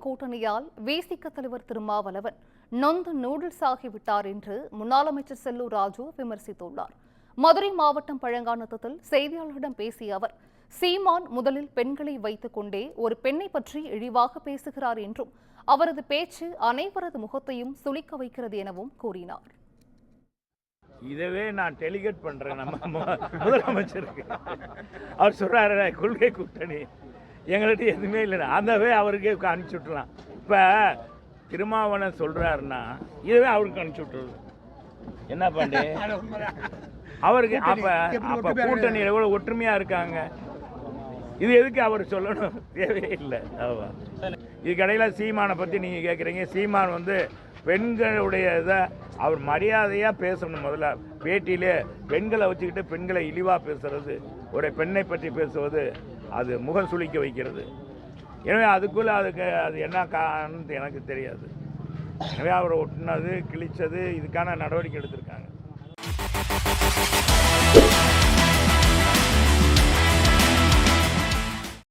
கூட்டணியால் விசிக தலைவர் திருமாவளவன் நொந்து நூடுல்ஸ் ஆகிவிட்டார் என்று முன்னாள் அமைச்சர் செல்லூர் ராஜு விமர்சித்துள்ளார். மதுரை மாவட்டம் பழங்காநத்தத்தில் செய்தியாளர்களிடம் பேசிய அவர், சீமான் முதலில் பெண்களை வைத்துக் கொண்டே ஒரு பெண்ணை பற்றி இழிவாக பேசுகிறார் என்றும் அவரது பேச்சு அனைவரது முகத்தையும் சுளிக்க வைக்கிறது எனவும் கூறினார். இதவே நான் டெலிகேட் பண்றேன் நம்ம முதலமைச்சருக்கு. அவர் சொல்றாரு கொள்கை கூட்டணி எங்கள்கிட்ட எதுவுமே இல்லை, அந்தவே அவருக்கே அனுப்பிச்சு விட்டுலாம். இப்போ திருமாவளவன் சொல்றாருன்னா இதவே அவருக்கு அனுப்பிச்சு விட்டுருது. என்ன பண்ணு அவருக்கு அப்ப கூட்டணி எவ்வளவு ஒற்றுமையா இருக்காங்க, இது எதுக்கு அவர் சொல்லணும், தேவையே இல்லை. இதுக்கடையில் சீமானை பற்றி நீங்கள் கேட்குறீங்க. சீமான் பெண்களுடைய இதை அவர் மரியாதையாக பேசணும். முதல்ல பேட்டியிலே பெண்களை வச்சுக்கிட்டு பெண்களை இழிவாக பேசுறது, ஒரு பெண்ணை பற்றி பேசுவது அது முகம் சுளிக்க வைக்கிறது. எனவே அதுக்குள்ளே அது என்ன காரணம்னு எனக்கு தெரியாது. எனவே அவரை ஒட்டினது கிழிச்சது இதுக்கான நடவடிக்கை எடுத்திருக்காங்க.